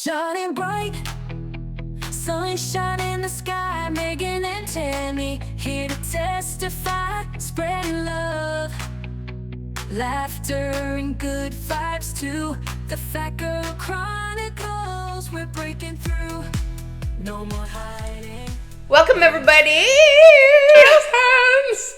Shining bright, sunshine in the sky. Megan and Tammy here to testify, spreading love, laughter and good vibes too. The Fat Girl Chronicles, we're breaking through. No more hiding. Welcome everybody. Jazz hands.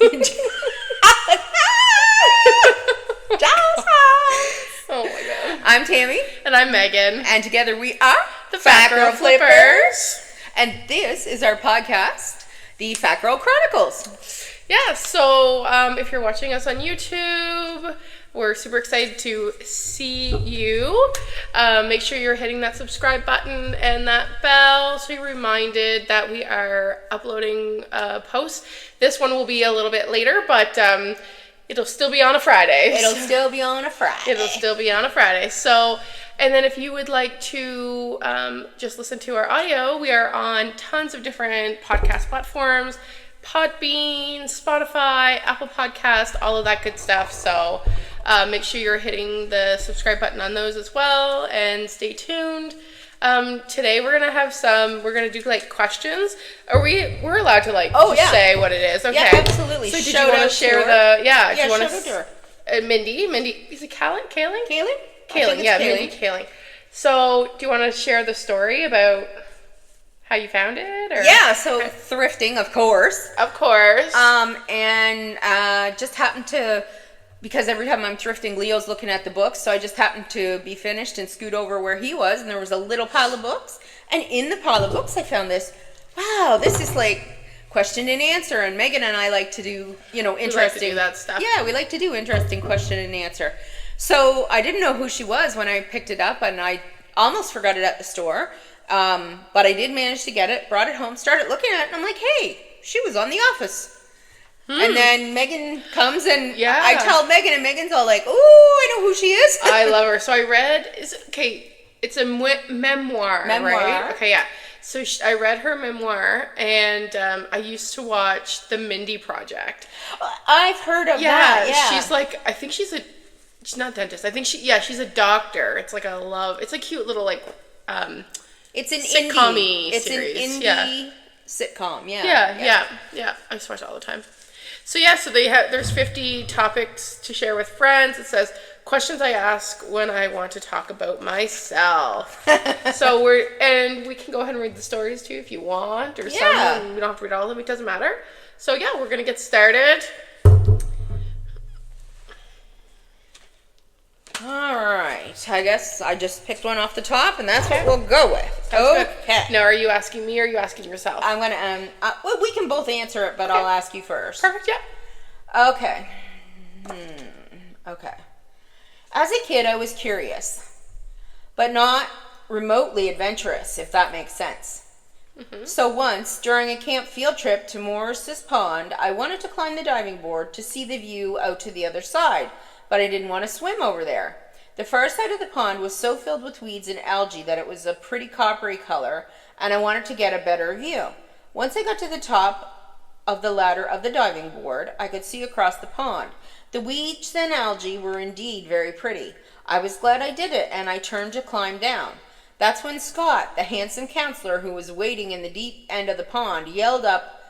Jazz hands. Oh my god. I'm Tammy. And I'm Megan. And together we are The Fat Girl Flippers. And this is our podcast, The Fat Girl Chronicles. Yeah, so if you're watching us on YouTube, we're super excited to see you. Make sure you're hitting that subscribe button and that bell so you're reminded that we are uploading posts. This one will be a little bit later, but it'll still be on a Friday. It'll still be on a Friday. So, and then if you would like to just listen to our audio, we are on tons of different podcast platforms. Podbean, Spotify, Apple Podcast, all of that good stuff. So make sure you're hitting the subscribe button on those as well, and stay tuned. Today we're gonna do like questions. We're allowed to say what it is? Okay. Yeah, absolutely. So did you want to share the? Yeah. Do you want to? Mindy, is it Kaling? Kaling. Yeah, Mindy, Kaling. So do you want to share the story about how you found it? Or? Yeah. So thrifting, of course. And just happened to. Because every time I'm thrifting, Leo's looking at the books, so I just happened to be finished and scoot over where he was, and there was a little pile of books. And in the pile of books, I found this. Wow, this is like question and answer, and Megan and I like to do, interesting. We like to do that stuff. Yeah, we like to do interesting question and answer. So I didn't know who she was when I picked it up, and I almost forgot it at the store. But I did manage to get it, brought it home, started looking at it, and I'm like, hey, she was on The Office. And then Megan comes and I tell Megan, and Megan's all like, "Ooh, I know who she is." I love her. So I read, it's a memoir, right? Okay, yeah. So I read her memoir, and I used to watch the Mindy Project. I've heard of that. Yeah, she's like, I think she's not a dentist. I think she's a doctor. It's like it's a cute little it's an sitcom-y It's series. an indie sitcom. Yeah. I used to watch it all the time. So there's 50 topics to share with friends. It says questions I ask when I want to talk about myself. So we can go ahead and read the stories too if you want, or some. We don't have to read all of them. It doesn't matter. So we're gonna get started. All right. I guess I just picked one off the top, and that's what we'll go with. Okay. Now, are you asking me or are you asking yourself? I'm gonna. Well, we can both answer it, but I'll ask you first. Perfect. Yeah. Okay. Okay. As a kid, I was curious, but not remotely adventurous, if that makes sense. Mm-hmm. So once, during a camp field trip to Morris's Pond, I wanted to climb the diving board to see the view out to the other side, but I didn't want to swim over there. The far side of the pond was so filled with weeds and algae that it was a pretty coppery color, and I wanted to get a better view. Once I got to the top of the ladder of the diving board, I could see across the pond. The weeds and algae were indeed very pretty. I was glad I did it, and I turned to climb down. That's when Scott, the handsome counselor who was waiting in the deep end of the pond, yelled up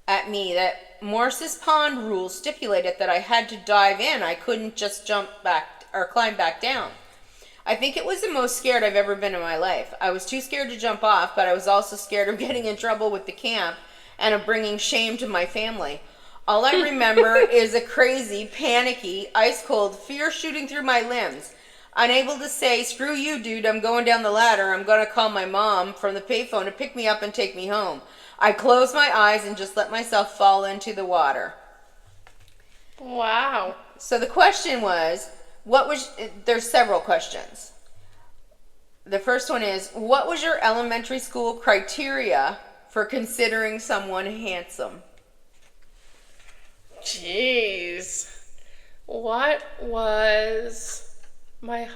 at me that Morris's Pond rules stipulated that I had to dive in. I couldn't just jump back or climb back down. I think it was the most scared I've ever been in my life. I was too scared to jump off, but I was also scared of getting in trouble with the camp and of bringing shame to my family. All I remember is a crazy, panicky, ice-cold fear shooting through my limbs. Unable to say, "Screw you, dude, I'm going down the ladder. I'm going to call my mom from the payphone to pick me up and take me home." I closed my eyes and just let myself fall into the water. Wow. So the question was, there's several questions. The first one is, what was your elementary school criteria for considering someone handsome? Jeez. What was my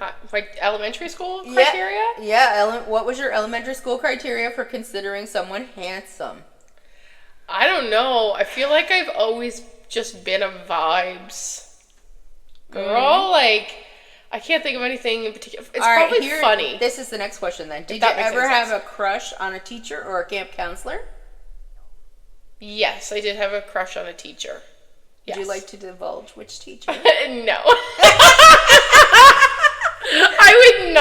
elementary school criteria? Yeah. What was your elementary school criteria for considering someone handsome? I don't know. I feel like I've always just been a vibes girl. Like, I can't think of anything in particular. It's All right, probably funny. This is the next question then. Did you that makes ever any have sense. a crush on a teacher or a camp counselor? Yes, I did have a crush on a teacher. Yes. Would you like to divulge which teacher? No. I would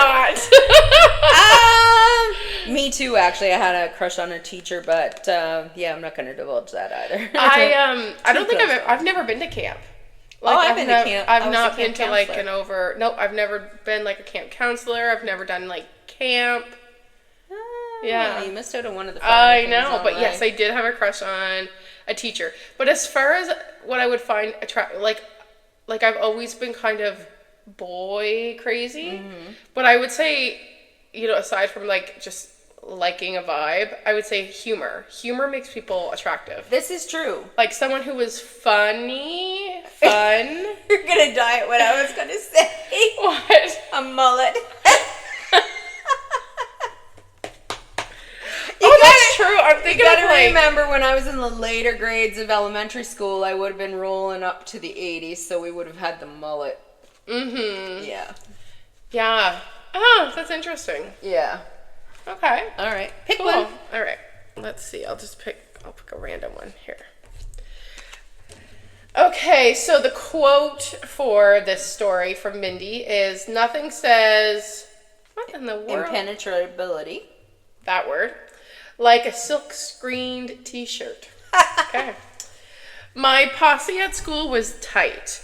not. Me too, actually. I had a crush on a teacher, but yeah, I'm not going to divulge that either. I don't think I've never been to camp. Like, I've been to camp. I I've was not a been camp to like counselor. Nope, I've never been like a camp counselor. I've never done like camp. Yeah. You missed out on one of the I things know, on but life. yes, I did have a crush on a teacher. But as far as what I would find like I've always been kind of boy crazy. But I would say, aside from like just liking a vibe, I would say humor. Humor makes people attractive. This is true. Like someone who was fun. You're going to die at what I was going to say. What? A mullet. That's true. I'm thinking You of gotta like... remember when I was in the later grades of elementary school, I would have been rolling up to the 80s, so we would have had the mullet. Mm-hmm. Yeah. Yeah. Oh, that's interesting. Yeah. Okay. All right. Pick Cool. one. All right. Let's see. I'll pick a random one here. Okay, so the quote for this story from Mindy is, nothing says, what in the world? Impenetrability. That word. Like a silk-screened t-shirt. Okay. My posse at school was tight.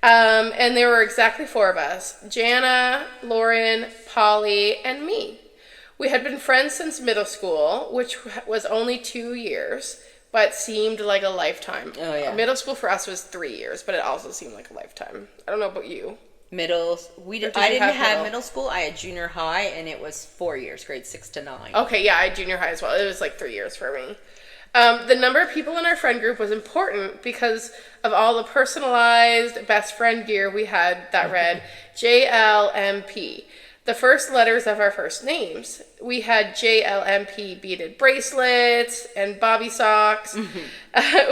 And there were exactly 4 of us. Jana, Lauren, Polly, and me. We had been friends since middle school, which was only 2 years, but seemed like a lifetime. Oh, yeah. Middle school for us was 3 years, but it also seemed like a lifetime. I don't know about you. I didn't have middle school. I had junior high, and it was 4 years, grades 6 to 9. Okay, yeah, I had junior high as well. It was like 3 years for me. The number of people in our friend group was important because of all the personalized best friend gear we had that read JLMP, the first letters of our first names. We had JLMP beaded bracelets and bobby socks.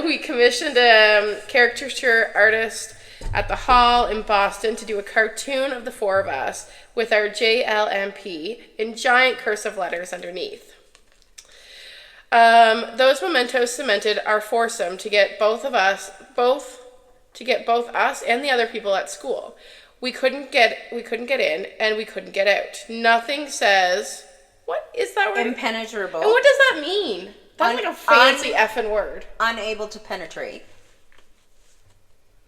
We commissioned a caricature artist at the hall in Boston to do a cartoon of the 4 of us with our JLMP in giant cursive letters underneath. Those mementos cemented our foursome to get both us and the other people at school. We couldn't get in and we couldn't get out. Nothing says, what is that word? Impenetrable. And what does that mean? That's like a fancy effing word. Unable to penetrate.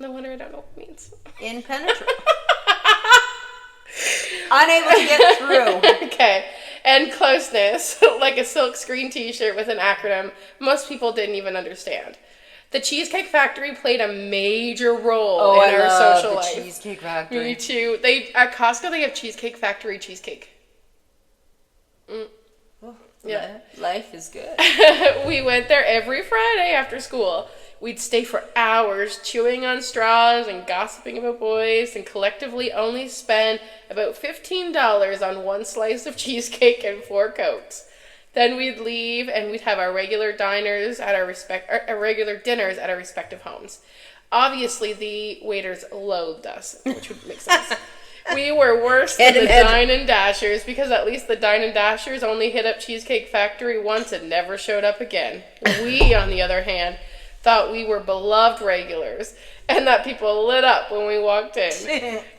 No wonder I don't know what it means. Impenetrable. Unable to get through. Okay. And closeness, like a silk screen t-shirt with an acronym most people didn't even understand. The Cheesecake Factory played a major role in our social life. The Cheesecake Factory. Me too. At Costco they have Cheesecake Factory cheesecake. Yeah. Life is good. We went there every Friday after school. We'd stay for hours chewing on straws and gossiping about boys and collectively only spend about $15 on 1 slice of cheesecake and 4 Cokes. Then we'd leave and we'd have our regular dinners at our respective homes. Obviously, the waiters loathed us, which would make sense. We were worse than the Dine and Dashers because at least the Dine and Dashers only hit up Cheesecake Factory once and never showed up again. We, on the other hand, thought we were beloved regulars and that people lit up when we walked in.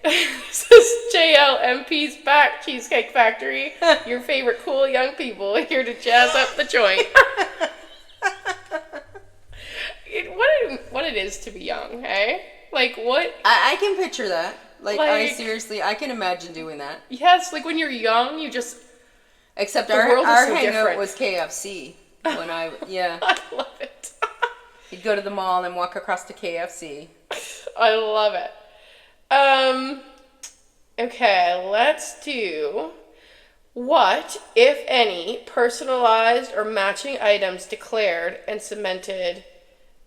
This is JLMP's back, Cheesecake Factory. Your favorite cool young people here to jazz up the joint. What it is to be young, hey? Like what? I can picture that. I can imagine doing that. Yes, like when you're young, you just... Except the our world is so hangout different. was KFC. I love it. You'd go to the mall and walk across to KFC. I love it. Okay, let's do what, if any, personalized or matching items declared and cemented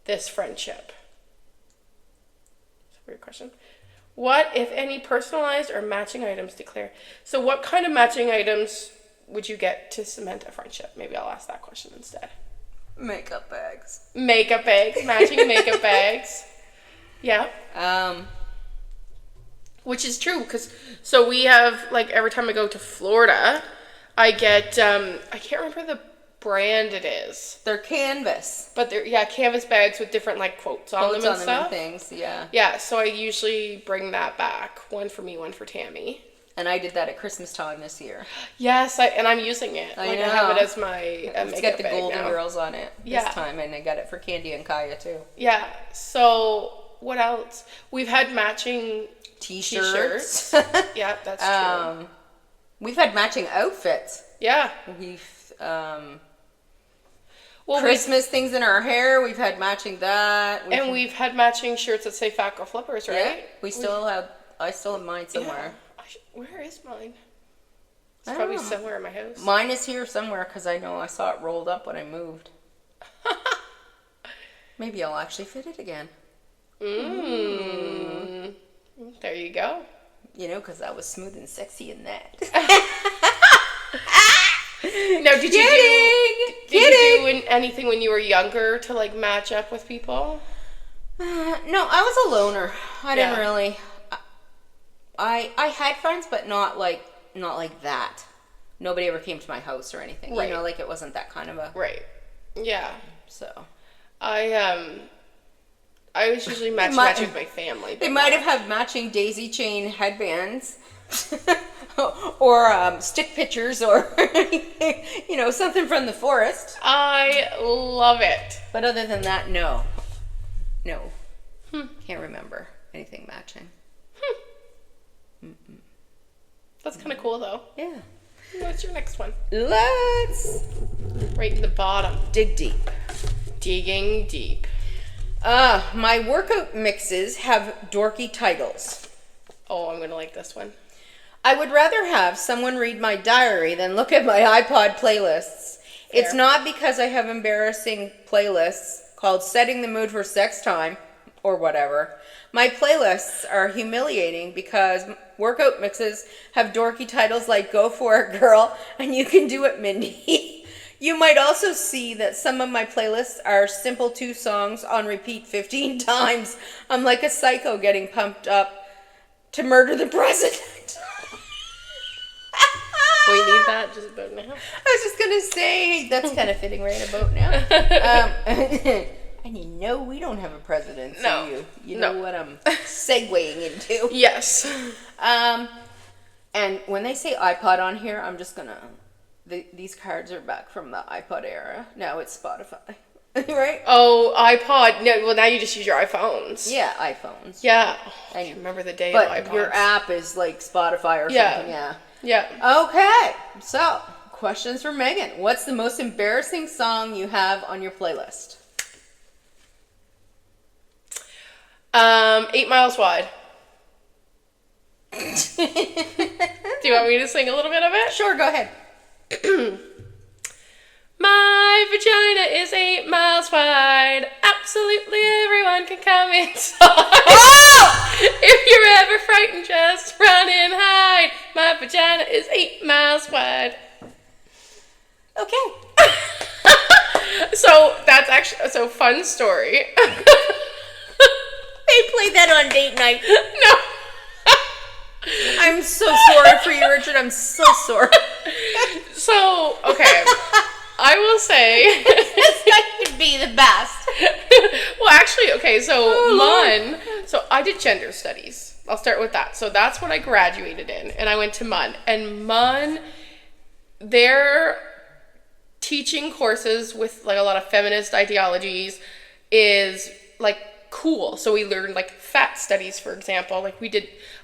this friendship? That's a weird question. What, if any, personalized or matching items declared? So what kind of matching items would you get to cement a friendship? Maybe I'll ask that question instead. Makeup bags. Makeup bags, matching makeup bags. Yeah. Which is true, because so we have, like, every time I go to Florida, I get, I can't remember the brand it is. They're canvas. But they're, yeah, canvas bags with different, like, quotes on them and stuff. Things, yeah. Yeah, so I usually bring that back. One for me, one for Tammy. And I did that at Christmas time this year. Yes, and I'm using it. I like, know. I have it as my It's makeup got the bag Golden now. Girls on it this time, and I got it for Candy and Kaya, too. Yeah, so what else? We've had matching T-shirts. Yeah, that's true. We've had matching outfits. Yeah. We've Well, Christmas things in our hair. We've had matching that. We've had matching shirts that say Fat Girl Flippers, right? Yeah, I still have mine somewhere. Yeah. Where is mine? It's I probably don't know. somewhere in my house. Mine is here somewhere because I know I saw it rolled up when I moved. Maybe I'll actually fit it again. There you go. You know, because I was smooth and sexy in that. Now, did you do anything when you were younger to, like, match up with people? No, I was a loner. I didn't Yeah. really. I had friends, but not like that. Nobody ever came to my house or anything. Right. You know, like it wasn't that kind of a. Right. Yeah. So. I was usually matching with my family. They might have had matching daisy chain headbands. Or stick pictures, or you know, something from the forest. I love it. But other than that, no. Can't remember anything matching. That's kind of cool, though. Yeah. What's your next one? Let's Right in the bottom. dig deep. Digging deep. My workout mixes have dorky titles. Oh, I'm gonna like this one. I would rather have someone read my diary than look at my iPod playlists. It's Fair. not because I have embarrassing playlists called Setting the Mood for Sex Time or whatever. My playlists are humiliating because workout mixes have dorky titles like Go For It Girl and You Can Do It Mindy. You might also see that some of my playlists are simple 2 songs on repeat 15 times. I'm like a psycho getting pumped up to murder the president. We need that just about now. I was just gonna say that's kind of fitting right about now. And you know we don't have a president, so No. you know what I'm segueing into. Yes. And when they say iPod on here, I'm just gonna. These cards are back from the iPod era. Now it's Spotify, right? Oh, iPod. No, well, now you just use your iPhones. Yeah, iPhones. Yeah. Oh, I remember the day of But iPods. your app is like Spotify or Yeah. something. Yeah. Yeah. Okay. So, questions for Megan. What's the most embarrassing song you have on your playlist? 8 Miles Wide. Do you want me to sing a little bit of it? Sure, go ahead. My vagina is 8 miles wide. Absolutely everyone can come inside. Oh! If you're ever frightened, just run and hide. My vagina is 8 miles wide. Okay. So that's actually fun story. They played that on date night. No. I'm so sorry for you, Richard. I'm so sorry. So, okay. I will say. It's got to be the best. Well, actually, okay, so MUN. So I did gender studies. I'll start with that. So that's what I graduated in. And I went to MUN. And MUN, their teaching courses with like a lot of feminist ideologies is like cool. So we learned like fat studies, for example. Like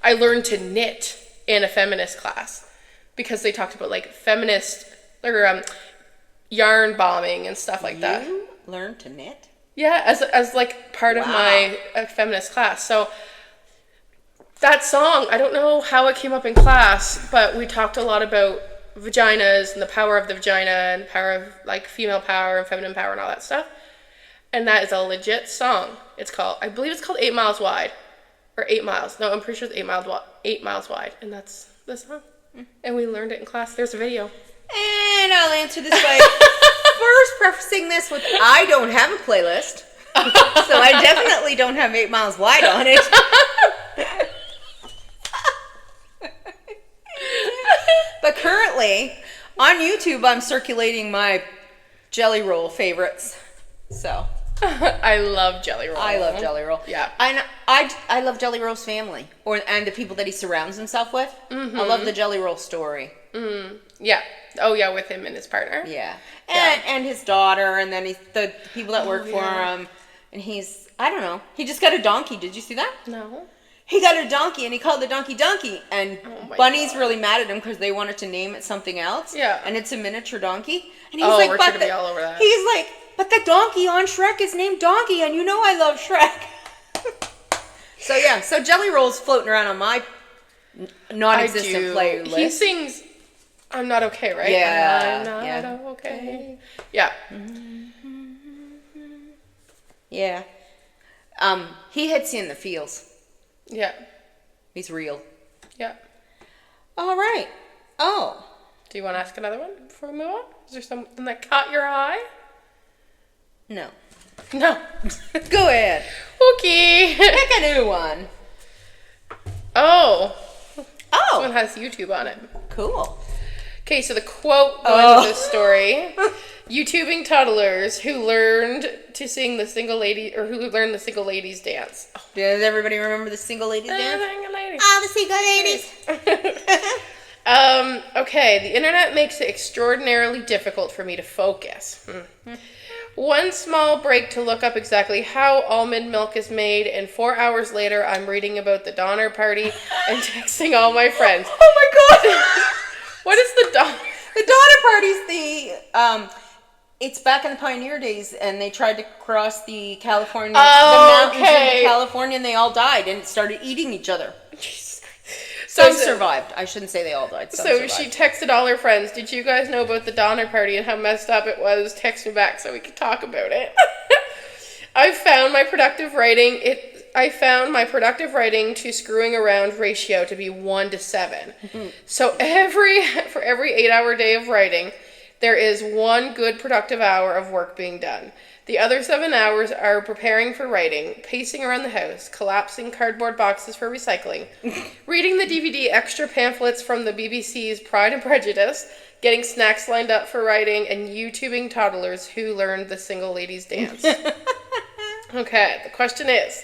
I learned to knit in a feminist class because they talked about like feminist or yarn bombing and stuff like that. You learned to knit? Yeah, as like part of my feminist class. So that song, I don't know how it came up in class, but we talked a lot about vaginas and the power of the vagina and the power of like female power and feminine power and all that stuff. And that is a legit song. I believe it's called 8 Miles Wide. Or 8 Miles. No, I'm pretty sure it's 8 Miles Wide. And that's the song. And we learned it in class. There's a video. And I'll answer this by first prefacing this with I don't have a playlist. So I definitely don't have 8 Miles Wide on it. apparently on YouTube I'm circulating my jelly roll favorites. So I love Jelly Roll. I love Jelly Roll. Yeah. I love Jelly Roll's family and the people that he surrounds himself with. I love the Jelly Roll story. Yeah. Oh yeah, with him and his partner. Yeah. And his daughter, and then the people that work for him. And I don't know, he just got a donkey. Did you see that? No. He got a donkey, and he called the donkey Donkey. And Oh my Bunny's God. really mad at him because they wanted to name it something else. Yeah. And it's a miniature donkey. And he's Oh, like, we're but gonna be all over that. He's like, but the donkey on Shrek is named Donkey, and you know I love Shrek. So Jelly Roll's floating around on my non-existent playlist. He sings I'm Not Okay, right? Yeah, I'm not okay. Yeah. Yeah. He hits you in the feels. Yeah. He's real. Yeah. All right. Oh. Do you want to ask another one before we move on? Is there something that caught your eye? No. No. Go ahead. Okay. Pick a new one. Oh. This Oh. one has YouTube on it. Cool. Okay, so the quote going with this story: YouTubing toddlers who learned to sing the single lady, or who learned the single ladies dance. Does everybody remember the single ladies dance? Single ladies. Oh, the single ladies. Okay, the internet makes it extraordinarily difficult for me to focus. One small break to look up exactly how almond milk is made, and 4 hours later, I'm reading about the Donner Party and texting all my friends. Oh my God. What is the Donner? The Donner Party's it's back in the pioneer days, and they tried to cross the California, the mountains into California, and they all died and started eating each other. Some survived. I shouldn't say they all died. Some survived. She texted all her friends, did you guys know about the Donner Party and how messed up it was? Text me back so we could talk about it. I found my productive writing to screwing around ratio to be 1 to 7. So for every 8-hour day of writing, there is 1 good productive hour of work being done. The other 7 hours are preparing for writing, pacing around the house, collapsing cardboard boxes for recycling, reading the DVD extra pamphlets from the BBC's Pride and Prejudice, getting snacks lined up for writing, and YouTubing toddlers who learned the single ladies dance. Okay, the question is,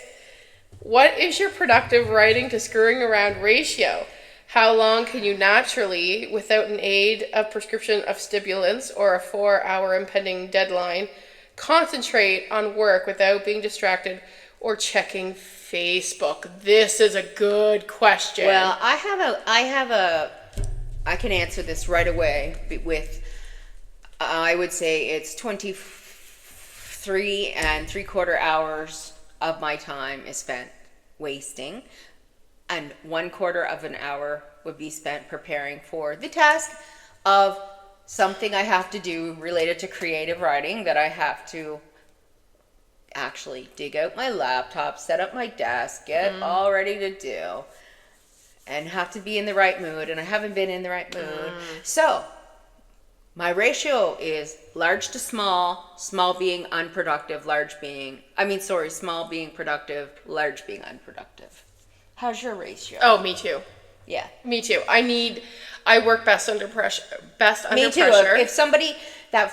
what is your productive writing to screwing around ratio? How long can you naturally, without an aid of prescription of stimulants or a 4-hour impending deadline, concentrate on work without being distracted or checking Facebook? This is a good question. Well, I can answer this right away with, I would say it's 23 3/4 hours of my time is spent wasting, and 1/4 of an hour would be spent preparing for the task of something I have to do related to creative writing, that I have to actually dig out my laptop, set up my desk, get all ready to do, and have to be in the right mood, and I haven't been in the right mood. So my ratio is large to small, small being unproductive, small being productive, large being unproductive. How's your ratio? Oh, me too. Yeah. Me too. I work best under pressure. Me too. If somebody, that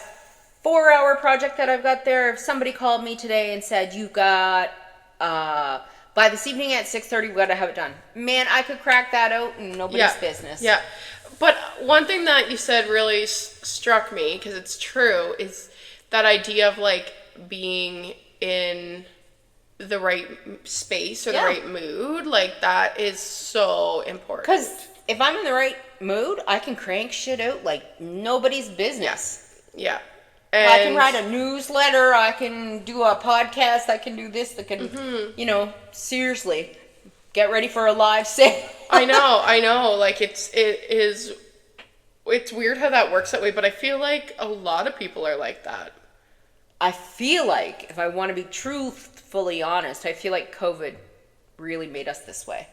4-hour project that I've got there, if somebody called me today and said, you got, by this evening at 6:30, we got to have it done. Man, I could crack that out and nobody's business. Yeah. But one thing that you said really struck me, because it's true, is that idea of like being in the right space or the right mood. Like, that is so important. Because if I'm in the right mood, I can crank shit out like nobody's business. Yeah. And I can write a newsletter, I can do a podcast, I can do this, I can, seriously, get ready for a live sale. I know. Like, it's weird how that works that way, but I feel like a lot of people are like that. I feel like, if I want to be truthfully honest, I feel like COVID really made us this way.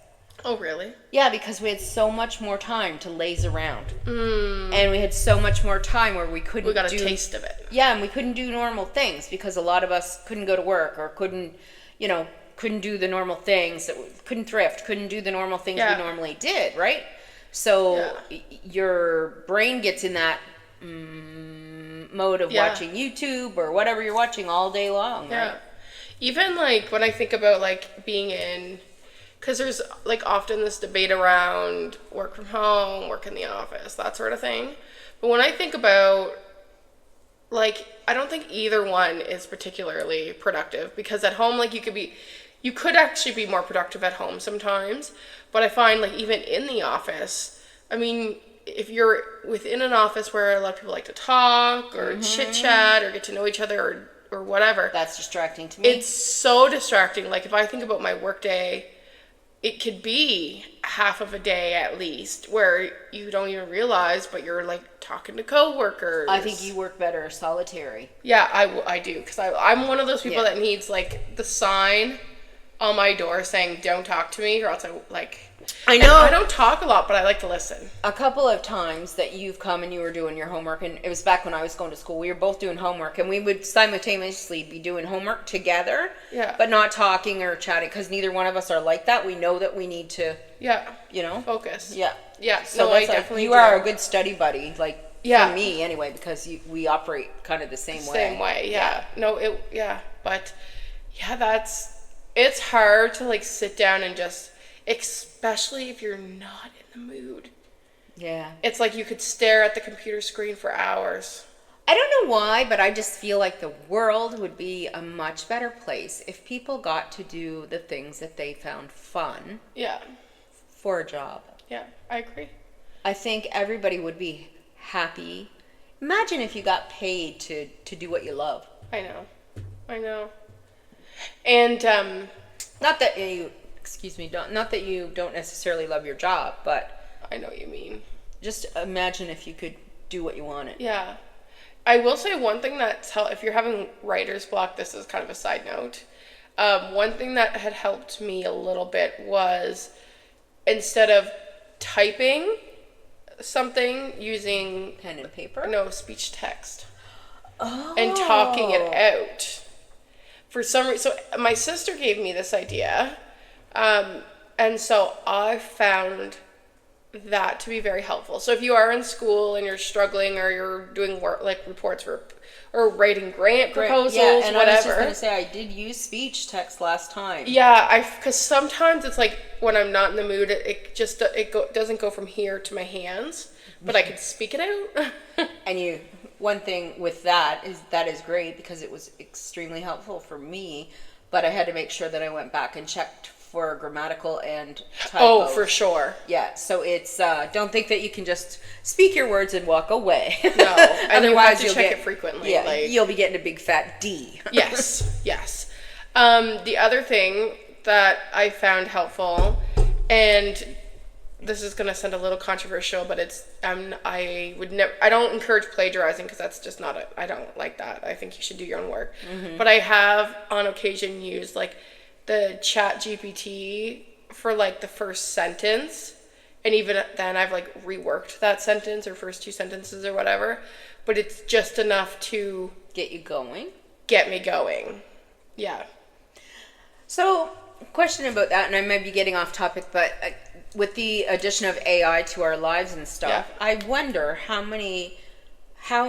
Oh, really? Yeah, because we had so much more time to laze around. And we had so much more time where we couldn't We got a taste of it. Yeah, and we couldn't do normal things because a lot of us couldn't go to work or couldn't do the normal things, couldn't thrift, couldn't do the normal things we normally did, right? So your brain gets in that mode of watching YouTube or whatever you're watching all day long, right? Even like when I think about like being in, because there's like often this debate around work from home, work in the office, that sort of thing. But when I think about like, I don't think either one is particularly productive, because at home, like you could actually be more productive at home sometimes. But I find like even in the office, I mean, if you're within an office where a lot of people like to talk or chit chat or get to know each other or whatever. That's distracting to me. It's so distracting. Like if I think about my work day, it could be half of a day at least where you don't even realize, but you're like talking to coworkers. I think you work better solitary. Yeah, I do. Because I'm one of those people that needs like the sign on my door saying don't talk to me, or else I know I don't talk a lot, but I like to listen. A couple of times that you've come and you were doing your homework, and it was back when I was going to school, we were both doing homework, and we would simultaneously be doing homework together, but not talking or chatting, because neither one of us are like that. We know that we need to, focus. Yeah. So I definitely you are a good study buddy, like, for me anyway, because we operate kind of the same way. Same way, yeah. But it's hard to like sit down and just, especially if you're not in the mood. Yeah. It's like you could stare at the computer screen for hours. I don't know why, but I just feel like the world would be a much better place if people got to do the things that they found fun. Yeah. For a job. Yeah, I agree. I think everybody would be happy. Imagine if you got paid to do what you love. I know. And not that you don't necessarily love your job, but I know what you mean. Just imagine if you could do what you wanted. Yeah. I will say one thing if you're having writer's block, this is kind of a side note. One thing that had helped me a little bit was, instead of typing something using pen and paper? No, speech text. Oh. And talking it out. For some reason, so my sister gave me this idea, and so I found that to be very helpful. So if you are in school and you're struggling, or you're doing work like reports or writing grant proposals, and whatever. I was just going to say, I did use speech text last time. Yeah, because sometimes it's like when I'm not in the mood, it doesn't go from here to my hands, but I can speak it out. And one thing with that is great, because it was extremely helpful for me, but I had to make sure that I went back and checked for grammatical and typos. Oh, for sure. Yeah, so it's don't think that you can just speak your words and walk away. No, and otherwise you check it frequently. Yeah, you'll be getting a big fat D. Yes. The other thing that I found helpful, and this is going to sound a little controversial, but it's I don't encourage plagiarizing, because that's just I don't like that. I think you should do your own work. Mm-hmm. But I have on occasion used like the Chat GPT for like the first sentence, and even then I've like reworked that sentence or first two sentences or whatever, but it's just enough to get me going. Yeah. So, question about that, and I might be getting off topic, but with the addition of AI to our lives and stuff, I wonder how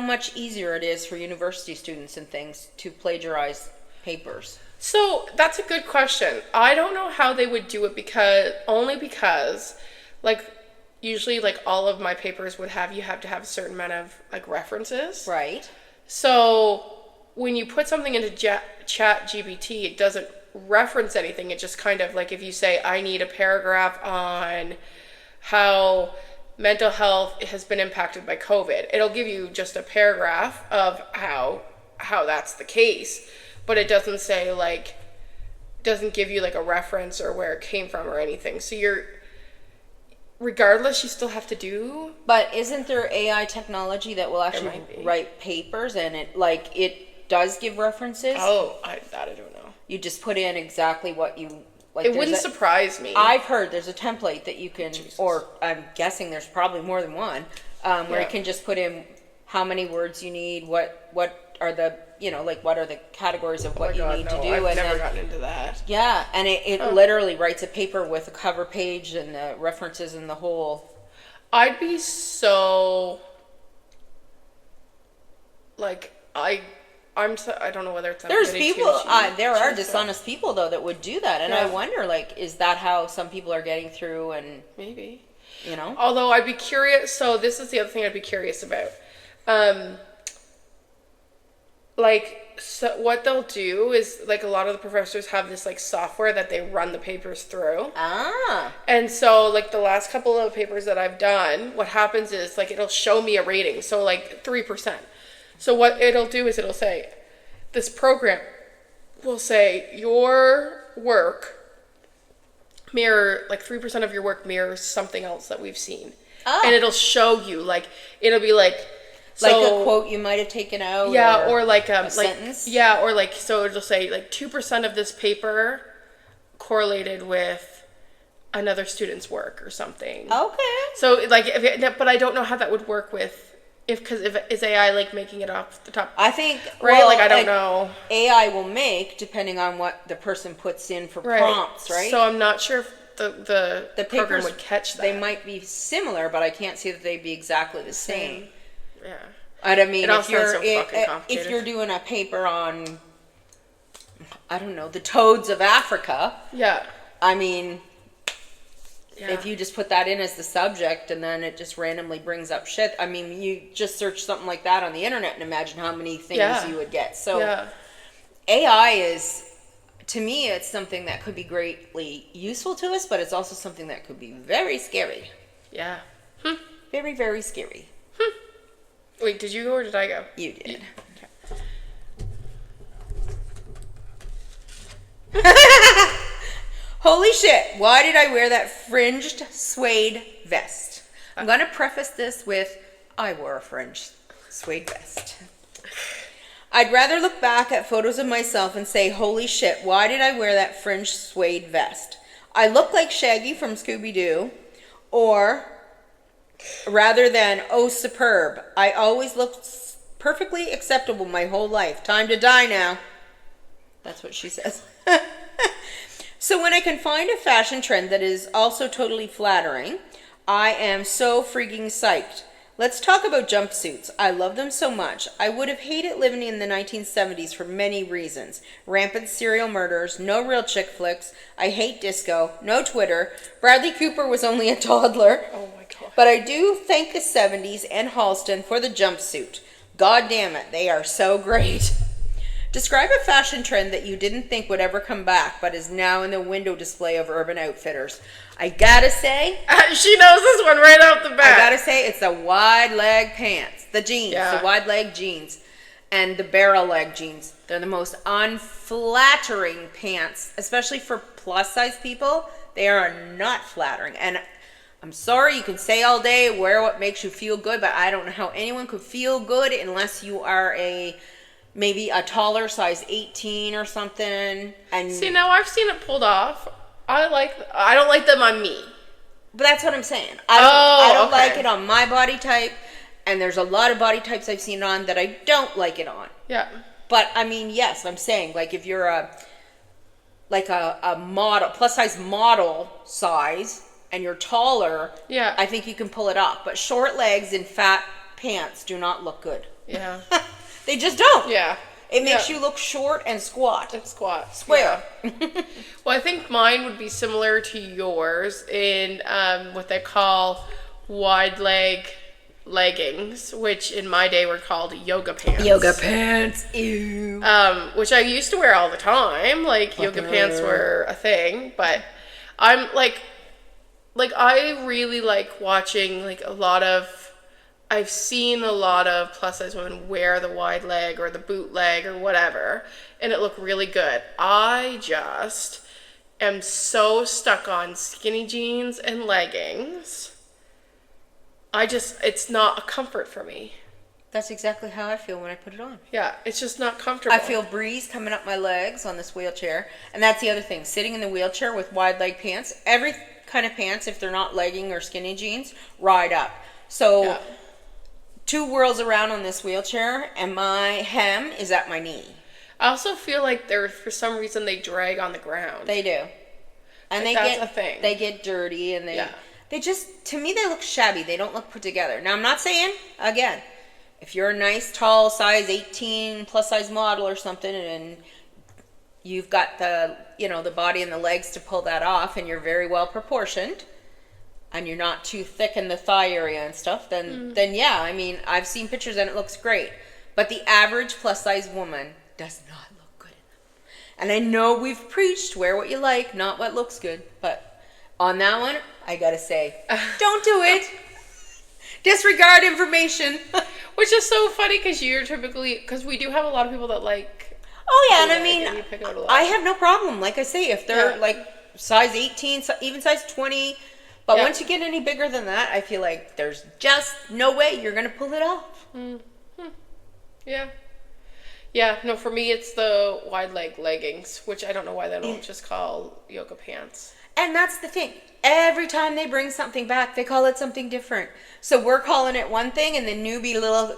much easier it is for university students and things to plagiarize papers. So that's a good question. I don't know how they would do it, because like usually like all of my papers would have to have a certain amount of like references. Right. So when you put something into Chat GPT, it doesn't reference anything. It just kind of like, if you say I need a paragraph on how mental health has been impacted by COVID, it'll give you just a paragraph of how that's the case. But it doesn't say doesn't give you like a reference or where it came from or anything. So regardless, you still have to do. But isn't there AI technology that will actually write papers, and it does give references? Oh, I don't know. You just put in exactly what you like. It wouldn't surprise me. I've heard there's a template that you can, or I'm guessing there's probably more than one, where you can just put in how many words you need, what are the what are the categories of what you need to do. I've never gotten into that. Yeah, and it literally writes a paper with a cover page and the references and the whole. I'd be so like I don't know whether it's There's goody people, two-shoes, there are but- dishonest people though that would do that, and I Yeah. wonder, like, is that how some people are getting through? And maybe. you know, Although I'd be curious, so this is the other thing I'd be curious about. So what they'll do is, like, a lot of the professors have this, like, software that they run the papers through. And so, like, the last couple of papers that I've done, what happens is, like, it'll show me a rating. So, like, 3%. So what it'll do is it'll say, this program will say, your work like 3% of your work mirrors something else that we've seen. And it'll show you, like, it'll be like, like so, a quote you might have taken out. yeah, or like a sentence. Yeah, or like, so it'll say like 2% of this paper correlated with another student's work or something. Okay. So like, but I don't know how that would work with because if is AI like making it off the top. I think, right, well, like I don't know. AI will make depending on what the person puts in for prompts, right? So I'm not sure if the program papers would catch that. They might be similar, but I can't see that they'd be exactly the same. Yeah. And I mean, It all if you're sounds so fucking if complicated. you're doing a paper on, I don't know, the toads of Africa. Yeah. I mean, Yeah. if you just put that in as the subject and then it just randomly brings up shit. I mean, you just search something like that on the internet and imagine how many things you would get. So AI is, to me, it's something that could be greatly useful to us, but it's also something that could be very scary. Yeah. Very, very scary. Wait, did you go or did I go? You did. Okay. Holy shit, why did I wear that fringed suede vest? I'm going to preface this with, I wore a fringed suede vest. I'd rather look back at photos of myself and say, holy shit, why did I wear that fringed suede vest? I look like Shaggy from Scooby-Doo, or rather than, oh, superb. I always looked perfectly acceptable my whole life. Time to die now. That's what she says. So when I can find a fashion trend that is also totally flattering, I am so freaking psyched. Let's talk about jumpsuits. I love them so much. I would have hated living in the 1970s for many reasons. Rampant serial murders, no real chick flicks, I hate disco, no Twitter, Bradley Cooper was only a toddler. Oh my god. But I do thank the 70s and Halston for the jumpsuit. God damn it, they are so great. Describe a fashion trend that you didn't think would ever come back, but is now in the window display of Urban Outfitters. I gotta say, She knows this one right off the bat. I gotta say, it's the wide leg pants, the jeans, Yeah. the wide leg jeans, and the barrel leg jeans. They're the most unflattering pants, especially for plus size people. They are not flattering. And I'm sorry, you can say all day, wear what makes you feel good, but I don't know how anyone could feel good unless you are maybe a taller size 18 or something. And See, now I've seen it pulled off. I don't like them on me. but that's what I'm saying. I don't okay. like it on my body type, and there's a lot of body types I've seen it on that I don't like it on. Yeah. But I mean, yes, I'm saying, like, if you're a model, plus size model size, and you're taller, Yeah. I think you can pull it off. But short legs and fat pants do not look good. Yeah. They just don't. Yeah. It makes you look short and squat. And squat. Square. Yeah. Well, I think mine would be similar to yours in what they call wide leg leggings, which in my day were called yoga pants. Yoga pants. Ew. Which I used to wear all the time. Like yoga pants were a thing, but I'm like I really like watching like I've seen a lot of plus size women wear the wide leg or the boot leg or whatever, and it looked really good. I just am so stuck on skinny jeans and leggings. It's not a comfort for me. That's exactly how I feel when I put it on. Yeah, it's just not comfortable. I feel breeze coming up my legs on this wheelchair. And that's the other thing. Sitting in the wheelchair with wide leg pants, every kind of pants, if they're not legging or skinny jeans, ride up. So 2 whirls around on this wheelchair and my hem is at my knee. I also feel like for some reason they drag on the ground. They do. And Like, that's a thing. they get dirty and they just, to me, they look shabby. They don't look put together. Now, I'm not saying, again, if you're a nice, tall, size 18 plus size model or something, and you've got the, the body and the legs to pull that off, and you're very well proportioned, and you're not too thick in the thigh area and stuff, then yeah, I mean, I've seen pictures and it looks great. But the average plus size woman does not look good in them. And I know we've preached wear what you like, not what looks good. But on that one, I gotta say, don't do it. Disregard information. Which is so funny because because we do have a lot of people that like. Oh yeah, and I mean, you pick out a lot. I have no problem. Like I say, if they're like size 18, even size 20. But once you get any bigger than that, I feel like there's just no way you're going to pull it off. Yeah. Yeah, no, for me it's the wide leg leggings, which I don't know why they don't just call yoga pants. And that's the thing. Every time they bring something back, they call it something different. So we're calling it one thing, and the newbie little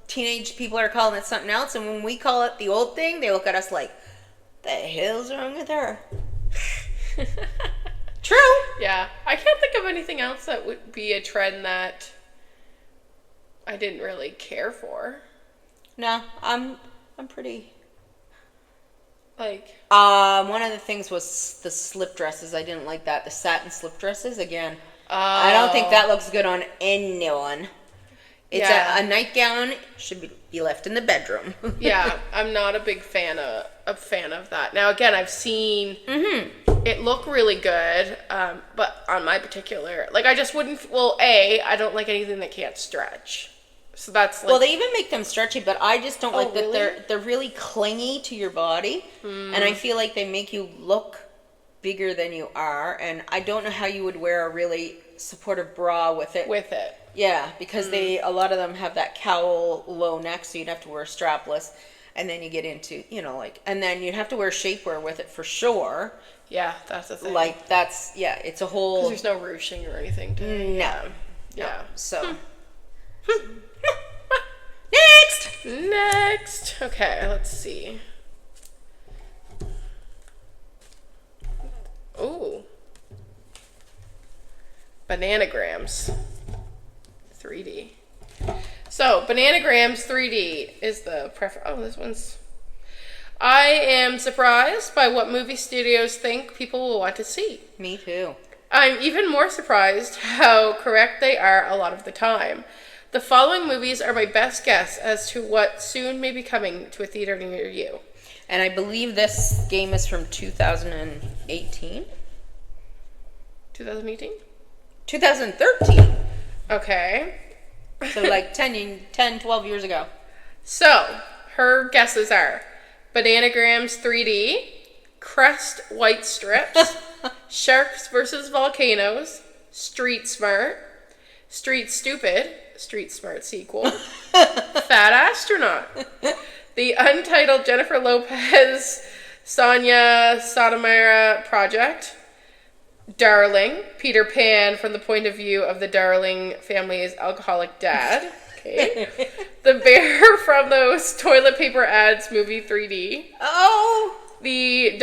teenage people are calling it something else. And when we call it the old thing, they look at us like, the hell's wrong with her? True. Yeah. I can't think of anything else that would be a trend that I didn't really care for. No, I'm pretty... Like... one of the things was the slip dresses. I didn't like that. The satin slip dresses, again. I don't think that looks good on anyone. It's a nightgown. Should be left in the bedroom. Yeah, I'm not a big fan of that. Now, again, I've seen it look really good, but on my particular, like, I just wouldn't. Well, I don't like anything that can't stretch. So that's like, well, they even make them stretchy, but I just don't like that really? they're really clingy to your body, and I feel like they make you look bigger than you are. And I don't know how you would wear a really supportive bra with it. Yeah, because a lot of them have that cowl low neck, so you'd have to wear strapless, and then you get into, and then you'd have to wear shapewear with it for sure. Yeah, that's the thing. Like, it's a whole... Because there's no ruching or anything to it. No. Yeah. So... Next! Okay, let's see. Ooh. Bananagrams. 3D. So, Bananagrams 3D is the preference. Oh, this one's... I am surprised by what movie studios think people will want to see. Me too. I'm even more surprised how correct they are a lot of the time. The following movies are my best guess as to what soon may be coming to a theater near you. And I believe this game is from 2018? 2018? 2013. Okay. So like 10, 12 years ago. So, her guesses are Bananagrams 3D, Crest White Strips, Sharks vs. Volcanoes, Street Smart, Street Stupid, Street Smart sequel, Fat Astronaut, the untitled Jennifer Lopez, Sonia Sotomayor project, Darling, Peter Pan from the point of view of the Darling family's alcoholic dad. Okay. The bear from those toilet paper ads movie 3D. Oh! The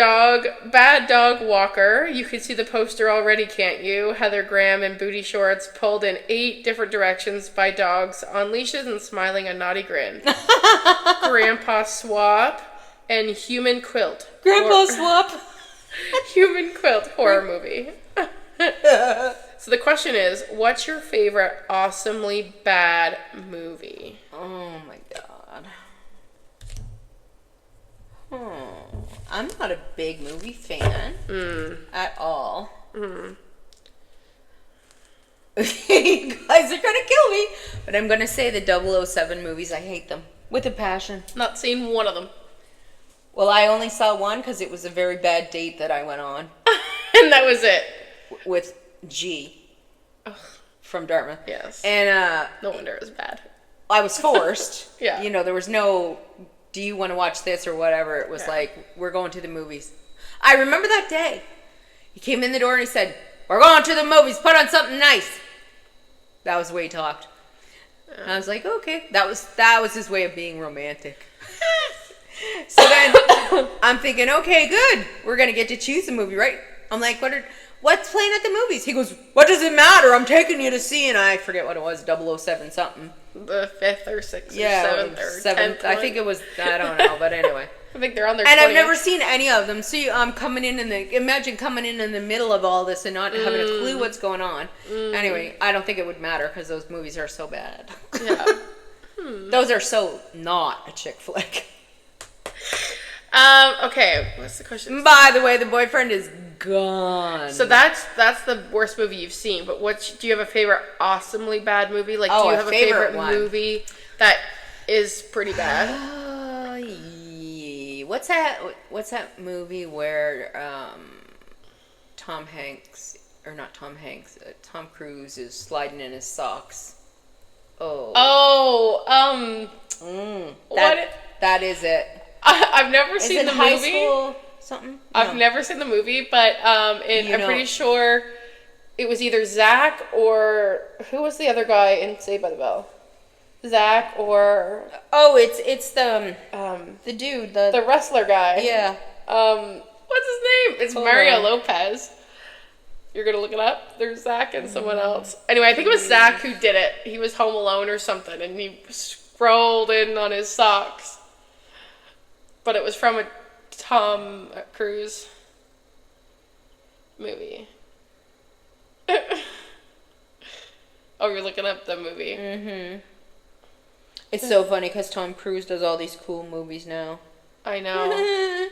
Bad Dog Walker. You can see the poster already, can't you? Heather Graham in booty shorts pulled in 8 different directions by dogs on leashes and smiling a naughty grin. Grandpa Swap and Human Quilt. Grandpa Swap! Human Quilt horror movie. So the question is, what's your favorite awesomely bad movie? Oh my god. I'm not a big movie fan at all. You guys are gonna kill me, but I'm gonna say the 007 movies. I hate them with a passion. Not seen one of them. Well, I only saw one because it was a very bad date that I went on. And that was it. With G. Ugh. From Dartmouth. Yes. And no wonder it was bad. I was forced. Yeah. There was no, do you want to watch this or whatever? It was like, we're going to the movies. I remember that day. He came in the door and he said, we're going to the movies. Put on something nice. That was the way he talked. And I was like, okay. That was his way of being romantic. So then I'm thinking, okay, good. We're going to get to choose a movie, right? I'm like, what's playing at the movies? He goes, what does it matter? I'm taking you to see, and I forget what it was, 007 something. The 5th or 6th Yeah, or 7th or 10th I think it was, I don't know, but anyway. I think they're on their And 20th. I've never seen any of them. So I'm imagine coming in the middle of all this and not having a clue what's going on. Anyway, I don't think it would matter because those movies are so bad. Yeah. Those are so not a chick flick. Okay, what's the question? By the way, the boyfriend is gone. So that's the worst movie you've seen, but do you have a favorite awesomely bad movie? Like, do you have a favorite movie that is pretty bad? What's that movie where Tom Cruise is sliding in his socks? That is it. I've never seen the high movie. School something? No. I've never seen the movie, but I'm pretty sure it was either Zach or who was the other guy in Saved by the Bell? Zach or it's the dude, the wrestler guy. Yeah. What's his name? It's Mario Lopez. You're gonna look it up? There's Zach and someone else. Anyway, I think it was Zach who did it. He was home alone or something, and he scrolled in on his socks. But it was from a Tom Cruise movie. Oh, you're looking up the movie. Mm-hmm. It's so funny because Tom Cruise does all these cool movies now. I know.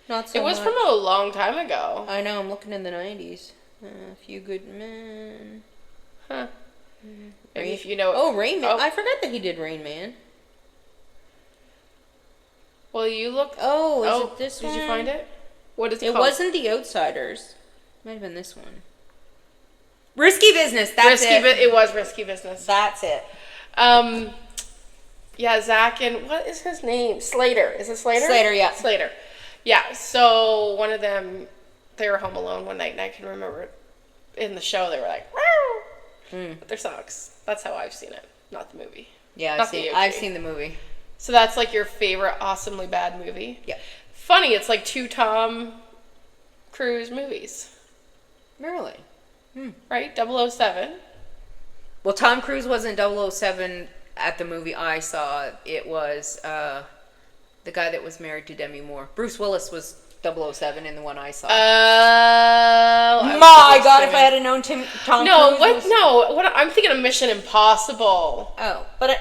Not so It was much. from a long time ago. I know, I'm looking in the 90s. A Few Good Men. Huh. Maybe if you know... Oh, Rain Man. I forgot that he did Rain Man. Well, you look... Oh, is it this one? Did you find it? What is it It called? wasn't The Outsiders. Might have been this one. Risky Business. That's it. It was Risky Business. That's it. Yeah, Zach and... What is his name? Slater. Is it Slater? Slater, yeah. Slater. Yeah, so one of them... They were home alone one night, and I can remember in the show, they were like, "Wow!" With their socks. That's how I've seen it, not the movie. Yeah, I've seen the movie. So that's like your favorite awesomely bad movie? Yeah. Funny, it's like 2 Tom Cruise movies. Really? Right? 007. Well, Tom Cruise wasn't 007 at the movie I saw. It was the guy that was married to Demi Moore. Bruce Willis was 007 in the one I saw. My God, if I had known Tom Cruise. What? I'm thinking of Mission Impossible. Oh, but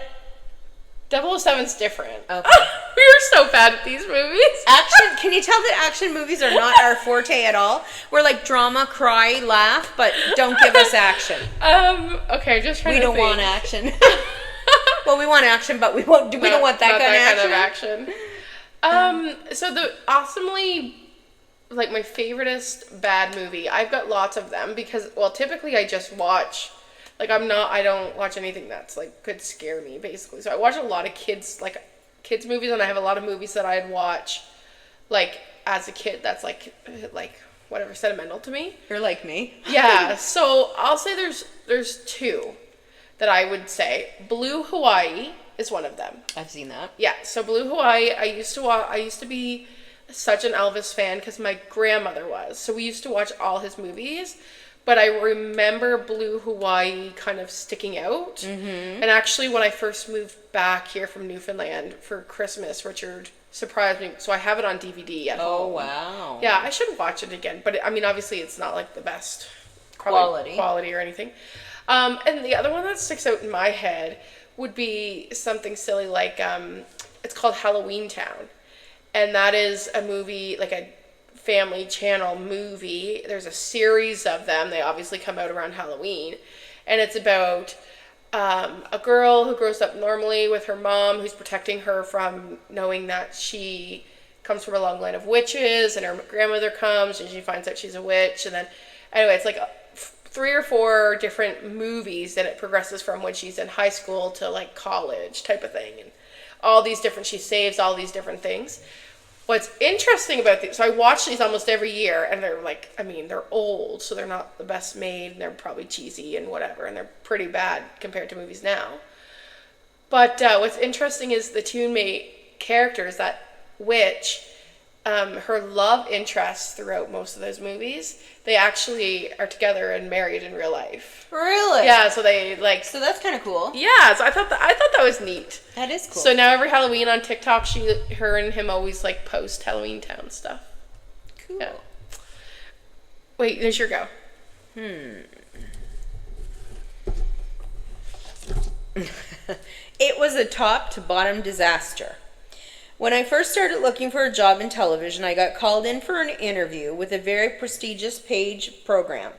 007's different. Okay. We are so bad at these movies. Action. Can you tell that action movies are not our forte at all? We're like drama, cry, laugh, but don't give us action. Okay, just trying We to don't think. want action. Well, we want action, but we don't want that kind of action. So the awesomely, like, my favoriteest bad movie, I've got lots of them because, well, typically I just watch, like, I don't watch anything that's, like, could scare me, basically. So I watch a lot of kids movies, and I have a lot of movies that I'd watch, like, as a kid that's, like, whatever, sentimental to me. You're like me. Yeah, so I'll say there's 2 that I would say. Blue Hawaii is one of them. I've seen that. Yeah, so Blue Hawaii, I used to be such an Elvis fan because my grandmother was. So we used to watch all his movies, but I remember Blue Hawaii kind of sticking out. Mm-hmm. And actually, when I first moved back here from Newfoundland for Christmas, Richard surprised me. So I have it on DVD at home. Oh, wow. Yeah, I should watch it again. But I mean, obviously, it's not like the best quality or anything. And the other one that sticks out in my head would be something silly like, it's called Halloween Town. And that is a movie, like a Family Channel movie. There's a series of them. They obviously come out around Halloween. And it's about a girl who grows up normally with her mom who's protecting her from knowing that she comes from a long line of witches, and her grandmother comes and she finds out she's a witch. And then, anyway, it's like 3 or 4 different movies, and it progresses from when she's in high school to like college type of thing, and all these different, she saves all these different things. What's interesting about these, so I watch these almost every year, and they're like, I mean, they're old, so they're not the best made, and they're probably cheesy and whatever, and they're pretty bad compared to movies now. But what's interesting is the two main characters, that witch her love interest throughout most of those movies, they actually are together and married in real life. Really? Yeah, so they like. So that's kind of cool. Yeah, so I thought that was neat. That is cool. So now every Halloween on TikTok, her and him always like post Halloween Town stuff. Cool. Yeah. Wait, there's your go. It was a top to bottom disaster. When I first started looking for a job in television, I got called in for an interview with a very prestigious paid program.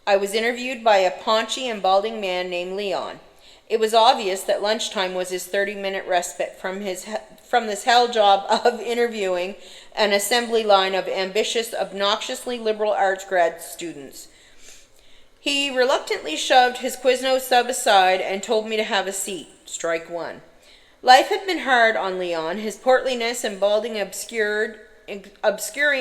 I was interviewed by a paunchy and balding man named Leon. It was obvious that lunchtime was his 30-minute respite from this hell job of interviewing an assembly line of ambitious, obnoxiously liberal arts grad students. He reluctantly shoved his Quiznos sub aside and told me to have a seat. Strike one. Life had been hard on Leon, his portliness and balding obscuring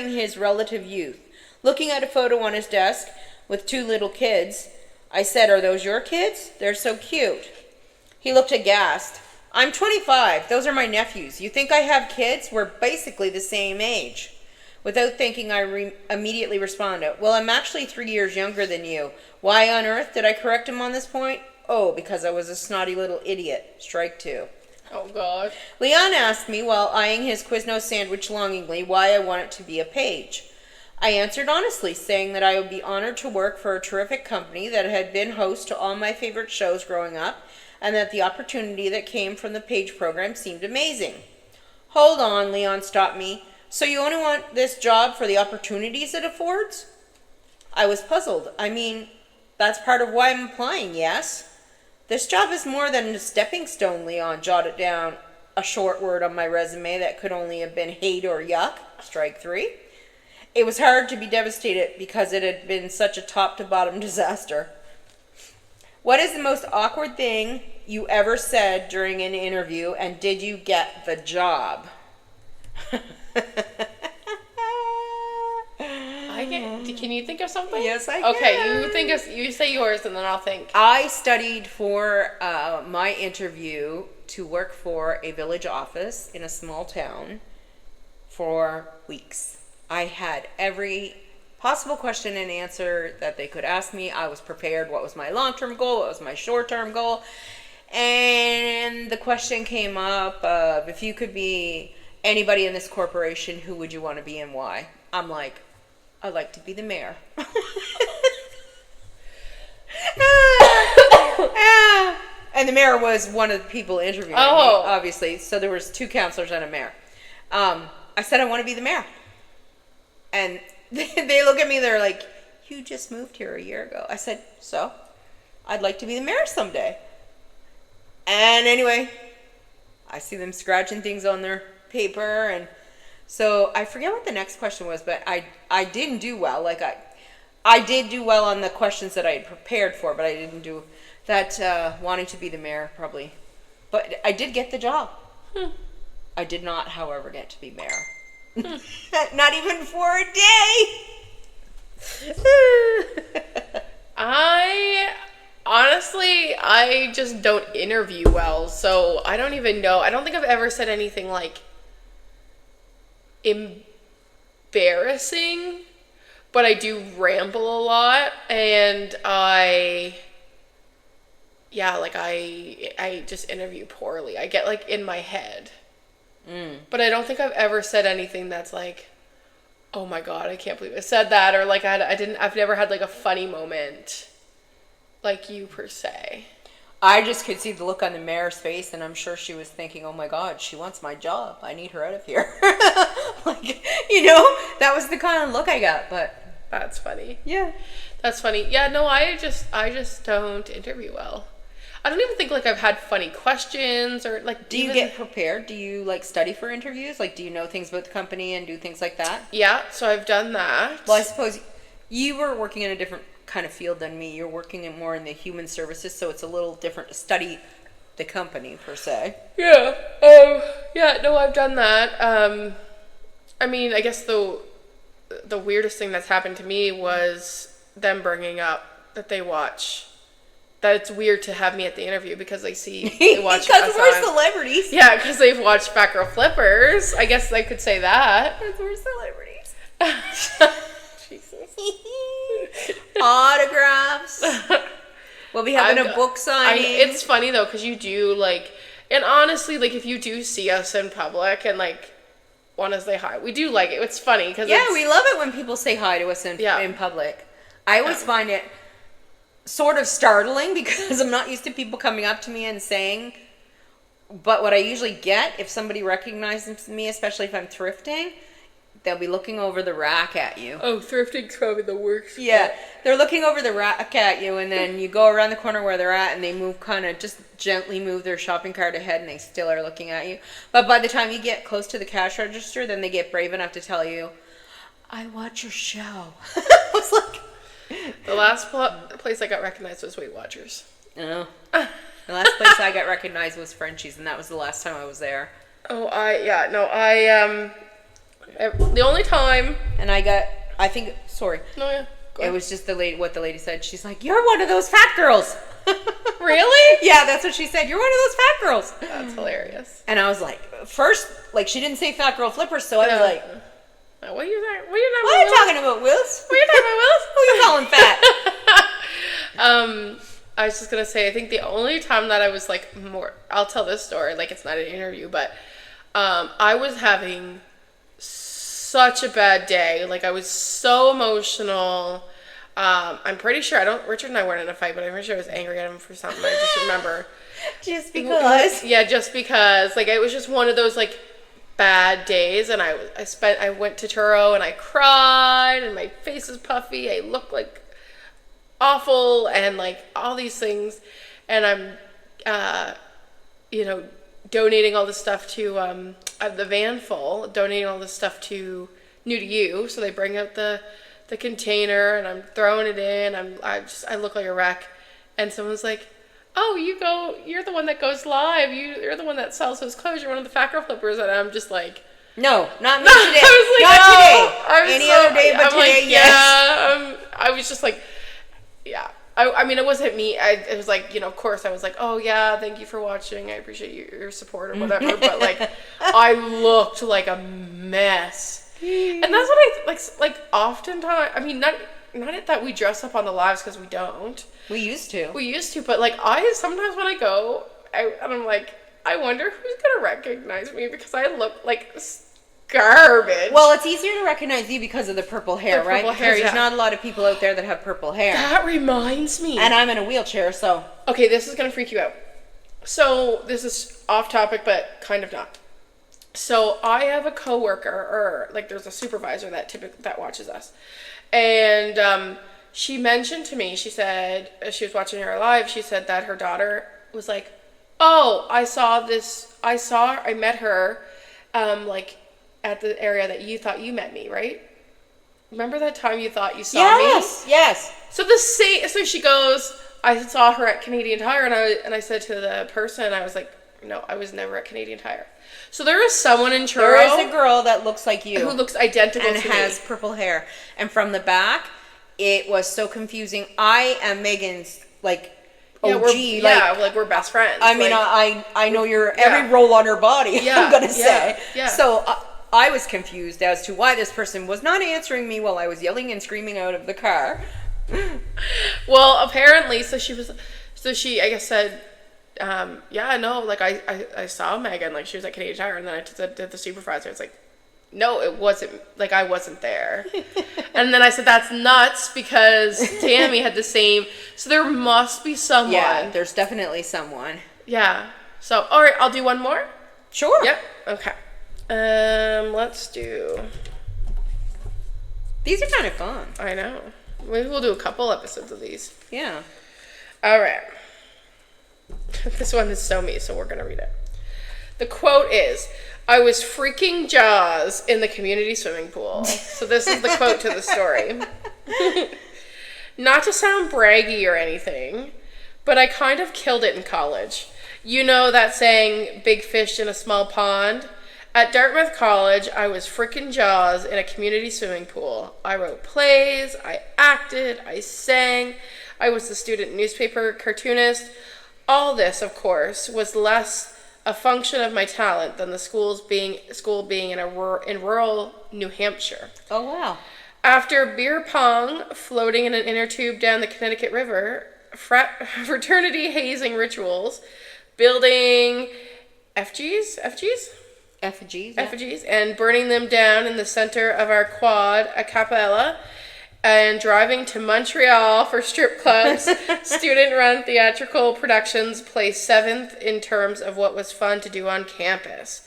his relative youth. Looking at a photo on his desk with 2 little kids, I said, "Are those your kids? They're so cute." He looked aghast. "I'm 25. Those are my nephews. You think I have kids? We're basically the same age." Without thinking, I immediately responded, "Well, I'm actually 3 years younger than you. Why on earth did I correct him on this point? Oh, because I was a snotty little idiot. Strike two." Oh, God. Leon asked me, while eyeing his Quiznos sandwich longingly, why I wanted to be a page. I answered honestly, saying that I would be honored to work for a terrific company that had been host to all my favorite shows growing up, and that the opportunity that came from the page program seemed amazing. "Hold on," Leon stopped me. "So you only want this job for the opportunities it affords?" I was puzzled. "I mean, that's part of why I'm applying, yes." "This job is more than a stepping stone," Leon jotted down a short word on my resume that could only have been hate or yuck. Strike three. It was hard to be devastated because it had been such a top-to-bottom disaster. "What is the most awkward thing you ever said during an interview, and did you get the job?" Can you think of something? Yes, I Okay, can. you say yours and then I'll think. I studied for my interview to work for a village office in a small town for weeks. I had every possible question and answer that they could ask me. I was prepared. What was my long-term goal? What was my short-term goal? And the question came up of, if you could be anybody in this corporation, who would you want to be and why? I'm like, I'd like to be the mayor. And the mayor was one of the people interviewing me, obviously. So there was 2 counselors and a mayor. I said, I want to be the mayor. And they look at me, they're like, "You just moved here a year ago." I said, "So? I'd like to be the mayor someday." And anyway, I see them scratching things on their paper, and so I forget what the next question was, but I didn't do well. Like I did do well on the questions that I had prepared for, but I didn't do that wanting to be the mayor probably. But I did get the job. I did not, however, get to be mayor. Not even for a day. I just don't interview well, so I don't even know. I don't think I've ever said anything like embarrassing, but I do ramble a lot, and I just interview poorly. I get like in my head. But I don't think I've ever said anything that's like, "Oh my God, I can't believe I said that," or like I've never had like a funny moment like you per se. I just could see the look on the mayor's face, and I'm sure she was thinking, "Oh my God, she wants my job. I need her out of here." Like, that was the kind of look I got, but That's funny. yeah. That's funny. Yeah, no, I just don't interview well. I don't even think like I've had funny questions or like. Do you get prepared? Do you like study for interviews? Like, do you know things about the company and do things like that? Yeah, so I've done that. Well, I suppose you were working in a different kind of field than me. You're working more in the human services, so it's a little different to study the company per se. Yeah. Yeah, no, I've done that. I mean, I guess the weirdest thing that's happened to me was them bringing up that they watch that it's weird to have me at the interview because they watch Because us we're on- celebrities. Yeah, because they've watched Fat Girl Flippers. I guess I could say that. Because we're celebrities. Jesus. Autographs. We'll be having a book signing. It's funny though, because you do like, and honestly, like if you do see us in public and like want to say hi, we do like it. It's funny because we love it when people say hi to us in public. I always find it sort of startling because I'm not used to people coming up to me and saying, but what I usually get if somebody recognizes me, especially if I'm thrifting, they'll be looking over the rack at you. Oh, thrifting's probably the worst. Yeah, they're looking over the rack at you, and then you go around the corner where they're at, and they just gently move their shopping cart ahead, and they still are looking at you. But by the time you get close to the cash register, then they get brave enough to tell you, I watch your show. I was like... The last place I got recognized was Weight Watchers. Oh. The last place I got recognized was Frenchie's, and that was the last time I was there. Oh, the only time... And sorry. No, yeah. Go It ahead. was just what the lady said. She's like, you're one of those fat girls. Really? Yeah, that's what she said. You're one of those fat girls. That's hilarious. And I was like, first, like, she didn't say fat girl flippers, so I was like, What are you talking? what are you talking about, Wills? What are you talking about, Wills? Who you calling fat? I was just gonna say, I think the only time that I was like I'll tell this story, like it's not an interview, but I was having such a bad day. Like I was so emotional. I'm pretty sure Richard and I weren't in a fight, but I'm pretty sure I was angry at him for something. I just remember. Just because. Yeah, just because. Like it was just one of those like bad days, and I went to Turo and I cried, and my face was puffy. I looked like awful, and like all these things, and I'm, donating all this stuff to the van full, donating all this stuff to New to You. So they bring out the container, and I'm throwing it in. I look like a wreck, and someone's like, "Oh, you're the one that goes live. You're the one that sells those clothes. You're one of the Fat Girl Flippers." And I'm just like, no, not me today. I was like, not today. Any other day but today, like, yes. Yeah, I was just like, yeah. I mean, it wasn't me. It was like, of course, I was like, oh, yeah, thank you for watching. I appreciate your support or whatever. But, like, I looked like a mess. And that's what I, like oftentimes, I mean, not that we dress up on the lives, because we don't. We used to. But, like, sometimes when I go, and I'm like, I wonder who's going to recognize me, because I look like garbage. Well, it's easier to recognize you because of the purple hair, right? Purple hair, because there's yeah. not a lot of people out there that have purple hair. That reminds me. And I'm in a wheelchair, so. Okay, this is going to freak you out. So, this is off topic, but kind of not. So, I have a coworker, or like there's a supervisor that watches us. And she mentioned to me, she said, as she was watching her live, she said that her daughter was like, oh, I met her, like, at the area that you thought you met me, right? Remember that time you thought you saw me? Yes. So she goes, I saw her at Canadian Tire, and I said to the person, I was like, no, I was never at Canadian Tire. So there is someone in Truro. There is a girl that looks like you. Who looks identical and to me. has purple hair. And from the back, it was so confusing. I am Megan's, like, OG. We're best friends. I mean, I know your every roll on her body, I'm going to say. Yeah. So I was confused as to why this person was not answering me while I was yelling and screaming out of the car. Well, apparently, I guess said, like I saw Megan, like she was at Canadian Tire, and then I said to the supervisor, it's like, no, it wasn't, like I wasn't there. And then I said, that's nuts, because Tammy had the same, so there must be someone. Yeah, there's definitely someone. Yeah. So, all right, I'll do one more. Sure. Yep. Okay. Let's do. These are kind of fun. I know. Maybe we'll do a couple episodes of these. Yeah. All right. This one is so me, so we're going to read it. The quote is, I was freaking Jaws in the community swimming pool. So this is the quote to the story. Not to sound braggy or anything, but I kind of killed it in college. You know that saying, big fish in a small pond? At Dartmouth College, I was freaking Jaws in a community swimming pool. I wrote plays, I acted, I sang, I was the student newspaper cartoonist. All this, of course, was less a function of my talent than the school being in rural New Hampshire. Oh, wow. After beer pong, floating in an inner tube down the Connecticut River, fraternity hazing rituals, building effigies, and burning them down in the center of our quad a cappella, and driving to Montreal for strip clubs, student-run theatrical productions placed 7th in terms of what was fun to do on campus.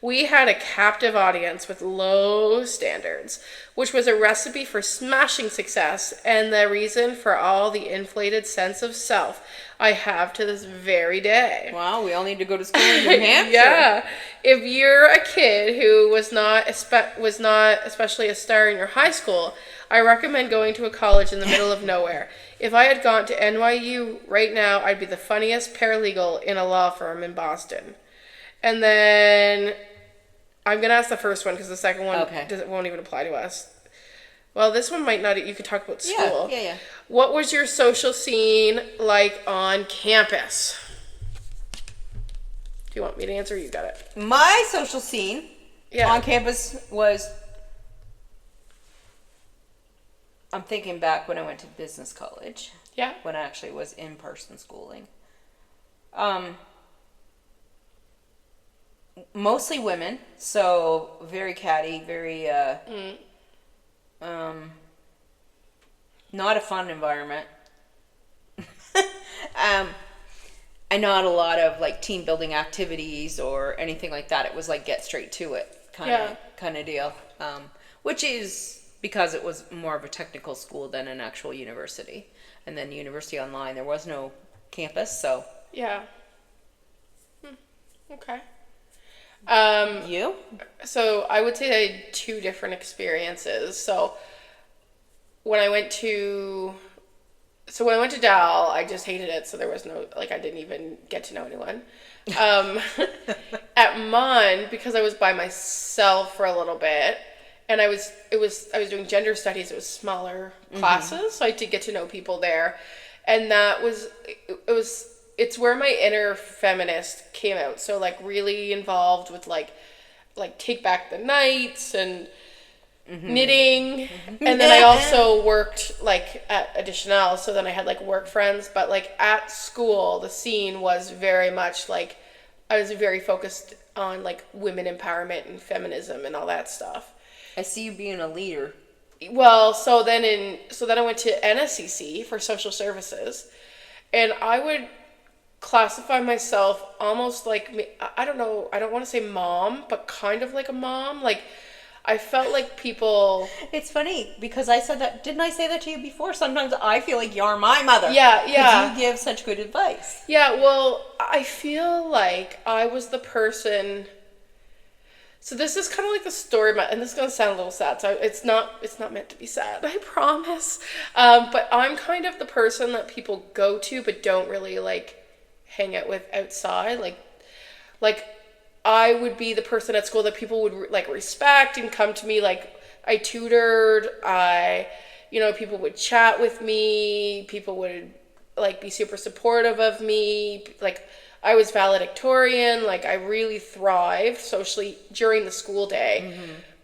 We had a captive audience with low standards, which was a recipe for smashing success and the reason for all the inflated sense of self I have to this very day. Wow, we all need to go to school in New Hampshire. Yeah. If you're a kid who was not especially a star in your high school, I recommend going to a college in the middle of nowhere. If I had gone to NYU right now, I'd be the funniest paralegal in a law firm in Boston. And then I'm going to ask the first one because the second one won't even apply to us. Well, this one might not. You could talk about school. Yeah. What was your social scene like on campus? Do you want me to answer? You got it. My social scene on campus was... I'm thinking back when I went to business college. Yeah. When I actually was in-person schooling. Mostly women, so very catty, very not a fun environment. And not a lot of like team building activities or anything like that. It was like get straight to it kind of deal. Which is because it was more of a technical school than an actual university. And then university online, there was no campus, so. Yeah. Okay. You? So I would say I had 2 different experiences. So when I went to Dal, I just hated it. So there was no, like, I didn't even get to know anyone. At Mon, because I was by myself for a little bit, and I was doing gender studies. It was smaller classes, so I did get to know people there, and it's where my inner feminist came out. So like really involved with like Take Back the Nights and knitting. And then I also worked like at Additional. So then I had like work friends, but like at school, the scene was very much like, I was very focused on like women empowerment and feminism and all that stuff. I see you being a leader. Well, so then I went to NSCC for social services, and I would classify myself almost like, I don't know, I don't want to say mom, but kind of like a mom. Like, I felt like people... It's funny, because I said that, didn't I say that to you before? Sometimes I feel like you're my mother. Yeah. Because you give such good advice. Yeah, well, I feel like I was the person... So this is kind of like the story, and this is going to sound a little sad, so it's not meant to be sad, I promise. But I'm kind of the person that people go to, but don't really, like, hang out with outside. Like I would be the person at school that people would, like, respect and come to me. Like, I tutored, people would chat with me, people would, like, be super supportive of me, like... I was valedictorian, like I really thrived socially during the school day,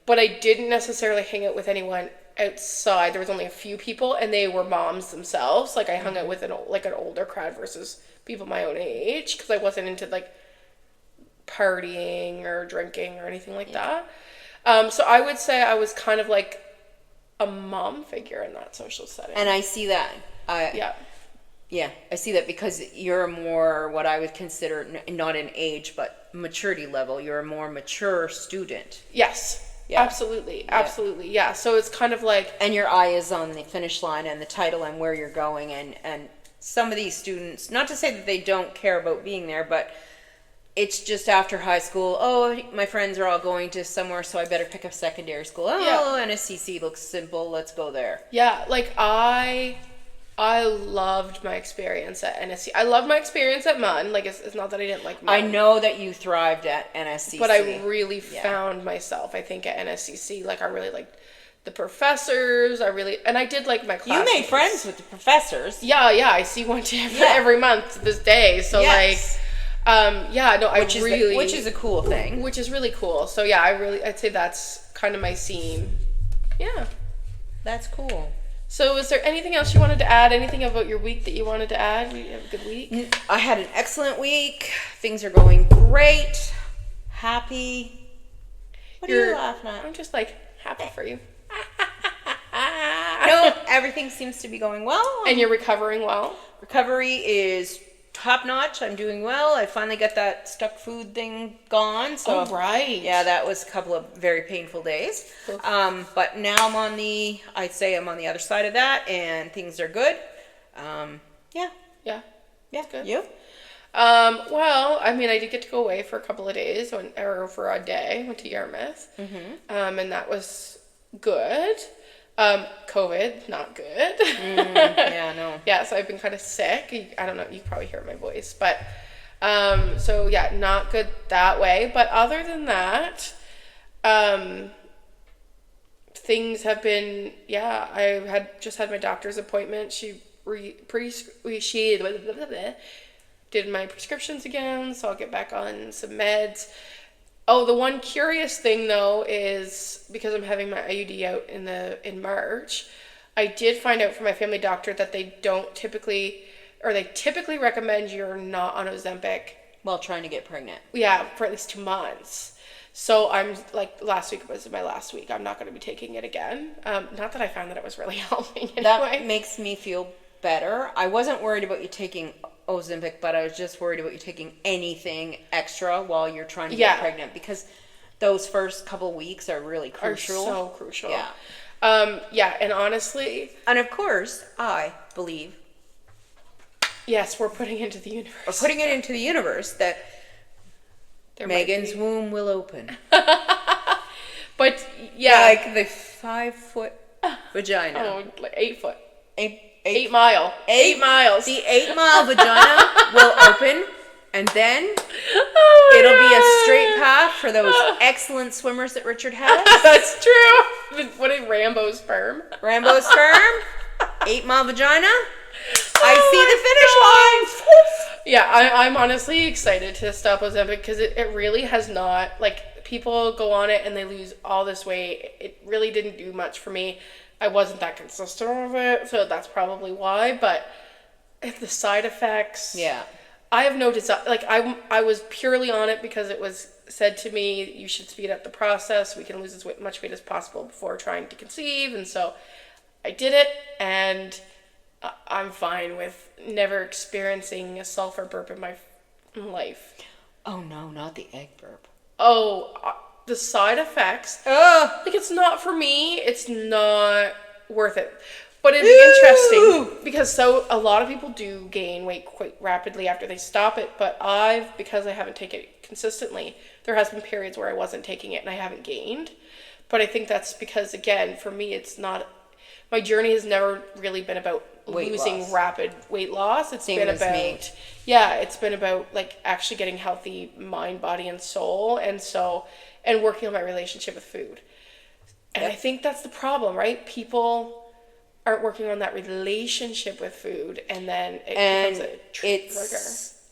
but I didn't necessarily hang out with anyone outside. There was only a few people, and they were moms themselves. Like I hung out with an older crowd versus people my own age, because I wasn't into like partying or drinking or anything like that. So I would say I was kind of like a mom figure in that social setting. And I see that. Yeah, I see that, because you're more what I would consider, not in age, but maturity level. You're a more mature student. Yes, yeah. Absolutely. Yeah, so it's kind of like... And your eye is on the finish line and the title and where you're going. And some of these students, not to say that they don't care about being there, but it's just after high school, oh, my friends are all going to somewhere, so I better pick up secondary school. Oh, NSCC looks simple, let's go there. Yeah, like I loved my experience at NSC. I loved my experience at MUN. Like, it's not that I didn't like MUN. I know that you thrived at NSCC. But I really found myself, I think, at NSCC. Like, I really liked The professors are really, and I did like my You classmates. made friends with the professors. Yeah, I see one every month to this day. So Yes. which is a cool thing. which is really cool. So yeah, I'd say that's kind of my scene. Yeah. That's cool. So is there anything else you wanted to add? Anything about your week that you wanted to add? You have a good week? I had an excellent week. Things are going great. Happy. What are you laughing at? I'm just like happy for you. No, everything seems to be going well. And you're recovering well? Recovery is top notch. I'm doing well. I finally got that stuck food thing gone. So right. yeah, that was a couple of very painful days. Oof. But now I'm on the other side of that, and things are good. Yeah. Yeah. Yeah. Good. You? Well, I mean, I did get to go away for a couple of days, or for a day. Went to Yarmouth. Mm-hmm. And that was good. COVID, not good. Yeah, no. Yeah, so I've been kind of sick. I don't know, you probably hear my voice, but so yeah, not good that way. But other than that, things have been, yeah, I just had my doctor's appointment. She did my prescriptions again, so I'll get back on some meds. Oh, the one curious thing though is because I'm having my IUD out in March, I did find out from my family doctor that they typically recommend you're not on Ozempic. While trying to get pregnant. Yeah, for at least 2 months. So I'm like, last week was my last week. I'm not going to be taking it again. Not that I found that it was really helping anyway. That makes me feel better. I wasn't worried about you taking Ozempic, but I was just worried about you taking anything extra while you're trying to get pregnant, because those first couple weeks are really crucial. Are so crucial. Yeah. And honestly, and of course, I believe, yes, we're putting into the universe. we're putting it into the universe that There Megan's womb will open. But yeah, Like the 5-foot vagina. oh, like 8 foot. 8 mile. 8 miles. The 8-mile vagina will open, and then Oh my it'll be a God. straight path for those excellent swimmers that Richard has. That's true. What is Rambo's sperm? Rambo's sperm, 8-mile vagina. I Oh see the finish line. Yeah, I'm honestly excited to stop Ozempic because it really has not, like, people go on it and they lose all this weight. It really didn't do much for me. I wasn't that consistent with it, so that's probably why. But the side effects, Yeah. I have no desire. Like, I was purely on it because it was said to me, you should speed up the process. We can lose as much weight as possible before trying to conceive, and so I did it, and I'm fine with never experiencing a sulfur burp in my life. Oh no, not the egg burp. Oh, the side effects. Ugh. Like, it's not for me. It's not worth it. But it'd be interesting because a lot of people do gain weight quite rapidly after they stop it. But because I haven't taken it consistently, there has been periods where I wasn't taking it and I haven't gained. But I think that's because, again, for me, it's not, my journey has never really been about losing rapid weight loss. It's been about me. Yeah, it's been about like actually getting healthy mind, body, and soul, and working on my relationship with food. And I think that's the problem, right? People aren't working on that relationship with food, and then it becomes a trigger.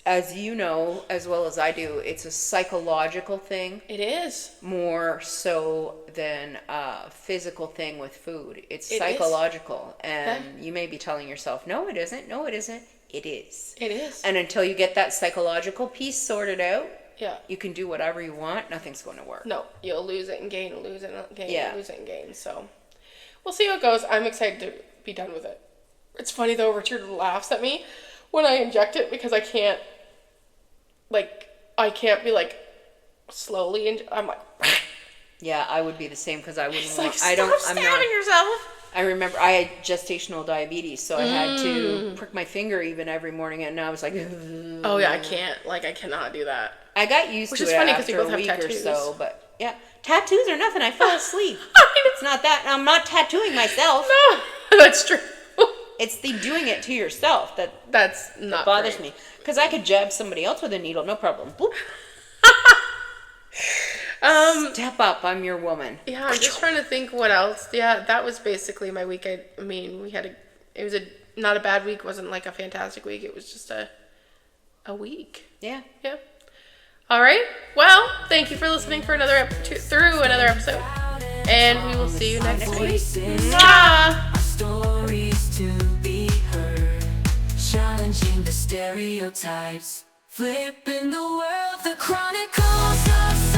As you know, as well as I do, it's a psychological thing. It is. More so than a physical thing with food. It's psychological. And you may be telling yourself, no, it isn't. No, it isn't. It is. It is. And until you get that psychological piece sorted out, yeah, you can do whatever you want. Nothing's going to work. No, you'll lose it and gain, lose it and gain, lose it and gain. So we'll see how it goes. I'm excited to be done with it. It's funny though, Richard laughs at me when I inject it because I can't be like slowly, and I'm like, Yeah, I would be the same because I wouldn't it's want. like, stop stabbing yourself. I remember I had gestational diabetes, so I had to prick my finger even every morning, and I was like, ugh. Oh yeah, I cannot do that. I got used Which to is it funny 'cause we after both a have week tattoos. or so, but yeah, tattoos are nothing. I fell asleep. It's not that. I'm not tattooing myself. No, that's true. It's the doing it to yourself That's not bothers great. me, because I could jab somebody else with a needle, no problem. Boop. Step up, I'm your woman. Yeah, I'm just trying to think what else. Yeah, that was basically my week. I mean, it was not a bad week. It wasn't like a fantastic week. It was just a week. Yeah. Yeah. All right. Well, thank you for listening for another episode, and we will see you next week. Mwah! Our stories to be heard, challenging the stereotypes, flipping the world, the chronicles of